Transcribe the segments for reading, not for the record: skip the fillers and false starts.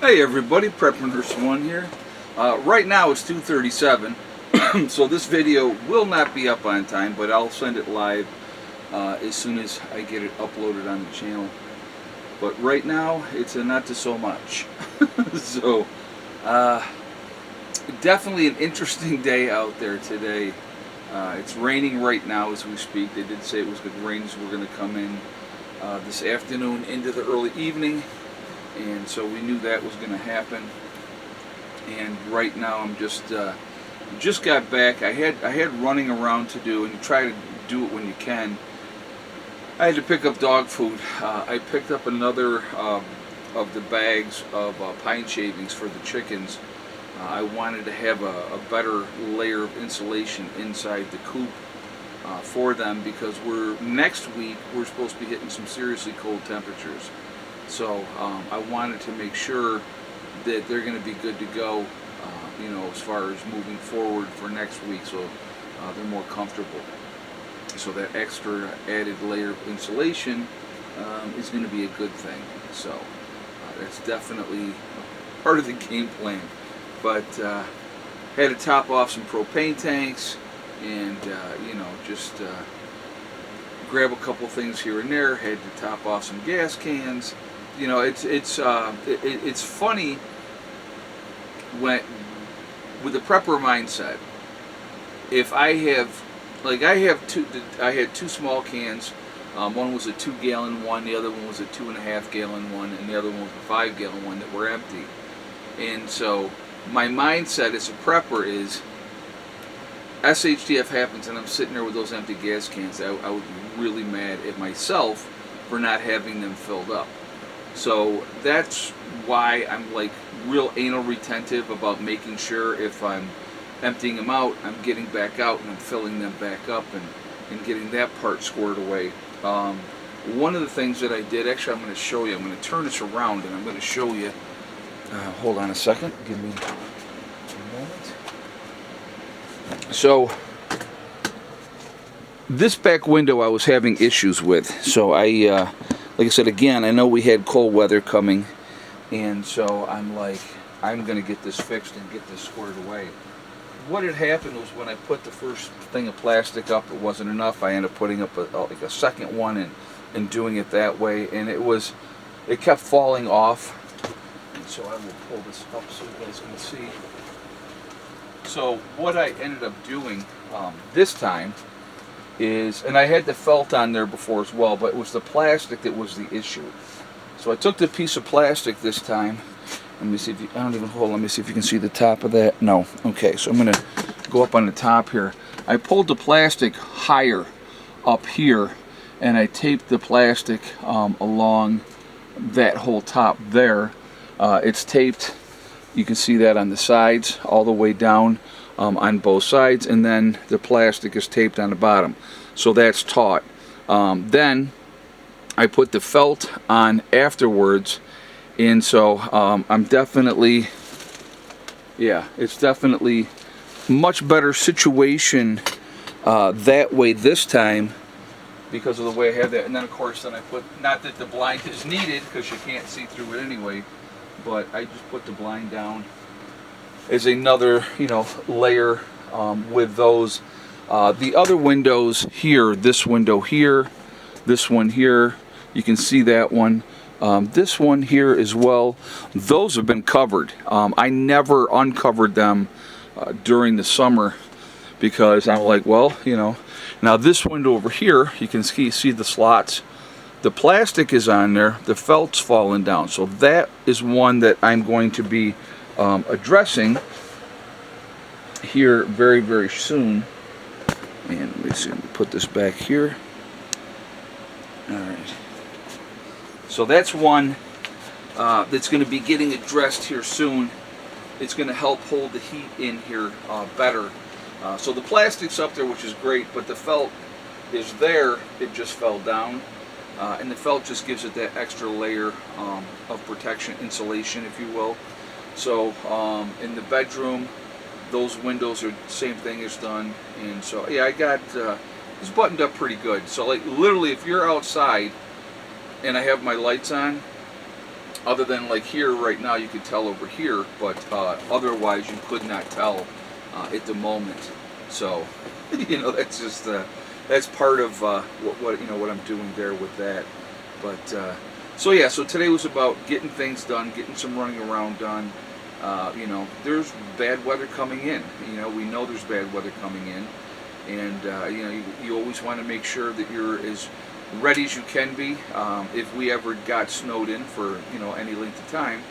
Hey everybody, Prepreneurs1 here. Right now it's 2:37, so this video will not be up on time, but I'll send it live as soon as I get it uploaded on the channel. But right now it's a not to so much. So definitely an interesting day out there today. It's raining right now as we speak. They did say it was good rains were going to come in this afternoon into the early evening. And so we knew that was going to happen. And right now I'm just got back. I had running around to do, and you try to do it when you can. I had to pick up dog food. I picked up another of the bags of pine shavings for the chickens. I wanted to have a better layer of insulation inside the coop for them, because next week we're supposed to be hitting some seriously cold temperatures. So I wanted to make sure that they're going to be good to go, as far as moving forward for next week, so they're more comfortable. So that extra added layer of insulation is going to be a good thing. So that's definitely part of the game plan. But had to top off some propane tanks, and just grab a couple things here and there. Had to top off some gas cans. It's funny when with the prepper mindset. If I had two small cans. One was a 2-gallon one, the other one was a 2.5-gallon one, and the other one was a 5-gallon one that were empty. And so my mindset as a prepper is, SHTF happens and I'm sitting there with those empty gas cans. I would be really mad at myself for not having them filled up. So that's why I'm like real anal retentive about making sure if I'm emptying them out, I'm getting back out and I'm filling them back up and getting that part squared away. One of the things that I did, actually I'm going to show you, I'm going to turn this around and I'm going to show you. Hold on a second, give me a moment. So this back window I was having issues with, so like I said, again, I know we had cold weather coming, and so I'm like, I'm going to get this fixed and get this squared away. What had happened was when I put the first thing of plastic up, it wasn't enough. I ended up putting up a second one and doing it that way, and it kept falling off. And so I will pull this up so you guys can see. So what I ended up doing this time is, and I had the felt on there before as well, but it was the plastic that was the issue. So I took the piece of plastic this time. Let me see if you, I don't even hold, let me see if you can see the top of that. No. Okay, so I'm going to go up on the top here. I pulled the plastic higher up here, and I taped the plastic along that whole top there. It's taped, you can see that on the sides, all the way down on both sides, and then the plastic is taped on the bottom. So that's taut. Then I put the felt on afterwards, and so I'm definitely, it's definitely much better situation that way this time, because of the way I have that. And then of course then I put, not that the blind is needed because you can't see through it anyway, but I just put the blind down as another layer with those. The other windows here, this window here, this one here, you can see that one. This one here as well, those have been covered. I never uncovered them during the summer, because I'm like, well, now this window over here, you can see the slots. The plastic is on there, the felt's fallen down. So that is one that I'm going to be addressing here very, very soon. And let me see, let me put this back here. Alright. So that's one that's going to be getting addressed here soon. It's going to help hold the heat in here better. So the plastic's up there, which is great, but the felt is there, it just fell down. And the felt just gives it that extra layer of protection, insulation, if you will. So in the bedroom, those windows are the same thing is done. And so yeah, I got it's buttoned up pretty good. So like literally, if you're outside and I have my lights on, other than like here right now, you could tell over here, but otherwise you could not tell at the moment. So, that's just that's part of what I'm doing there with that. But so yeah, so today was about getting things done, getting some running around done. There's bad weather coming in. We know there's bad weather coming in, and you always want to make sure that you're as ready as you can be. If we ever got snowed in for any length of time,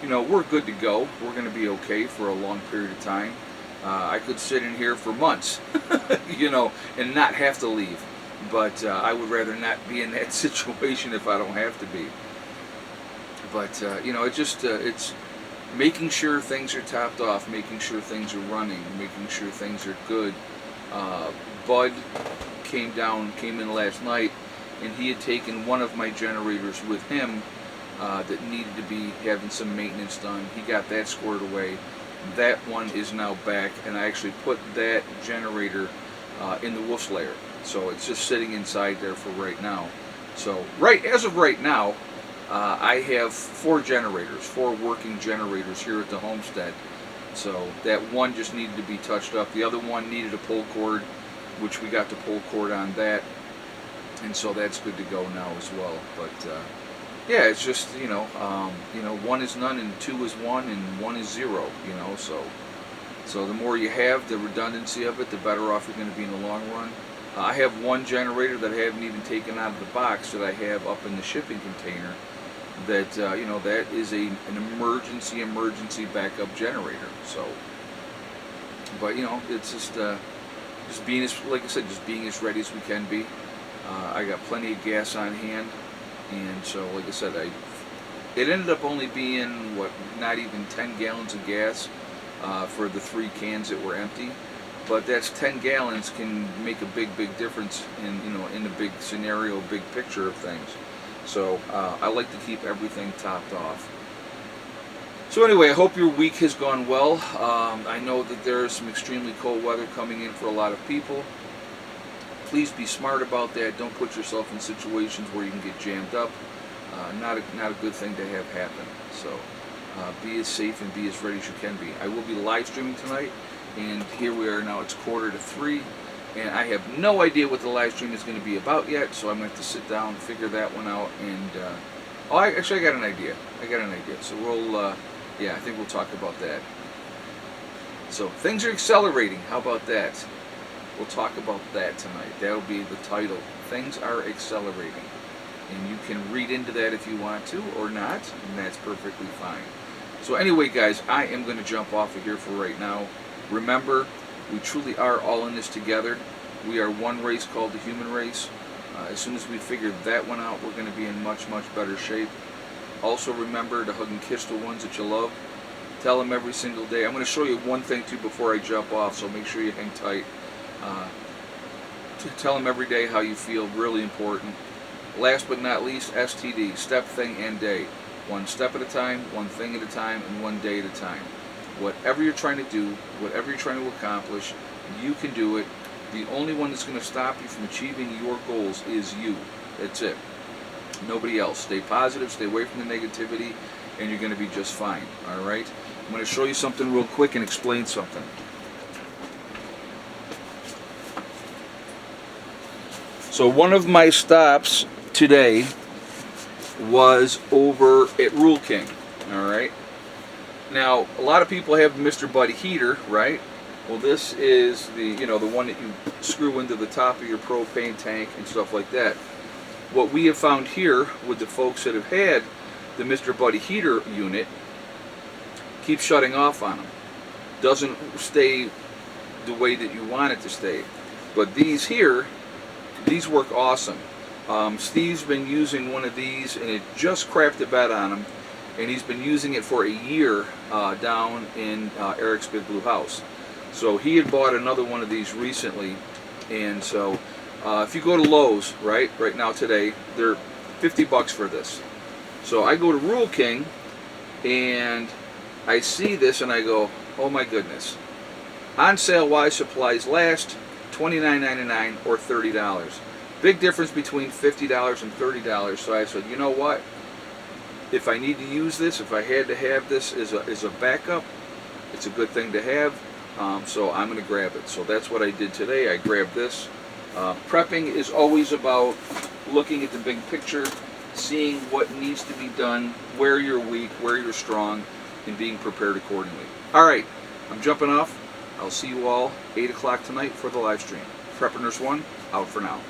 we're good to go. We're going to be okay for a long period of time. I could sit in here for months, and not have to leave. But I would rather not be in that situation if I don't have to be. But it's making sure things are topped off, making sure things are running, making sure things are good. Bud came in last night, and he had taken one of my generators with him that needed to be having some maintenance done. He got that squared away. That one is now back, and I actually put that generator in the wolf's lair. So it's just sitting inside there for right now. So as of right now, I have 4 working generators here at the homestead. So that one just needed to be touched up. The other one needed a pull cord, which we got the pull cord on that, and so that's good to go now as well. But yeah, it's just one is none and 2 is 1 and 1 is 0. So the more you have, the redundancy of it, the better off you're going to be in the long run. I have one generator that I haven't even taken out of the box that I have up in the shipping container. That that is an emergency backup generator. So, but it's just being as ready as we can be. I got plenty of gas on hand, and so like I said, it ended up only being not even 10 gallons of gas for the 3 cans that were empty. But that's 10 gallons can make a big difference in the big scenario, big picture of things. So I like to keep everything topped off. So anyway, I hope your week has gone well. I know that there is some extremely cold weather coming in for a lot of people. Please be smart about that. Don't put yourself in situations where you can get jammed up. Not a good thing to have happen. So be as safe and be as ready as you can be. I will be live streaming tonight. And here we are now, it's 2:45, and I have no idea what the live stream is going to be about yet, so I'm going to have to sit down and figure that one out. And I got an idea. So I think we'll talk about that. So things are accelerating. How about that? We'll talk about that tonight. That'll be the title. Things are accelerating. And you can read into that if you want to or not, and that's perfectly fine. So anyway, guys, I am going to jump off of here for right now. Remember, we truly are all in this together. We are one race called the human race. As soon as we figure that one out, we're going to be in much better shape. Also remember to hug and kiss the ones that you love. Tell them every single day. I'm going to show you one thing too before I jump off, so make sure you hang tight. To tell them every day how you feel, really important. Last but not least, STD, step, thing, and day. One step at a time, one thing at a time, and one day at a time. Whatever you're trying to do, whatever you're trying to accomplish, you can do it. The only one that's going to stop you from achieving your goals is you. That's it. Nobody else. Stay positive, stay away from the negativity, and you're going to be just fine. All right? I'm going to show you something real quick and explain something. So one of my stops today was over at Rule King. All right? Now, a lot of people have the Mr. Buddy heater, right? Well, this is the one that you screw into the top of your propane tank and stuff like that. What we have found here with the folks that have had the Mr. Buddy heater unit, keeps shutting off on them. Doesn't stay the way that you want it to stay. But these here, these work awesome. Steve's been using one of these, and it just crapped the bed on him. And he's been using it for a year down in Eric's Big Blue House. So he had bought another one of these recently, and so if you go to Lowe's right now today, they're $50 for this. So I go to Rule King, and I see this, and I go, oh my goodness! On sale while supplies last, $29.99 or $30. Big difference between $50 and $30. So I said, you know what? if I need to use this, if I had to have this as a backup, it's a good thing to have. So I'm going to grab it. So that's what I did today. I grabbed this. Prepping is always about looking at the big picture, seeing what needs to be done, where you're weak, where you're strong, and being prepared accordingly. All right, I'm jumping off. I'll see you all 8 o'clock tonight for the live stream. Prepper Nurse 1, out for now.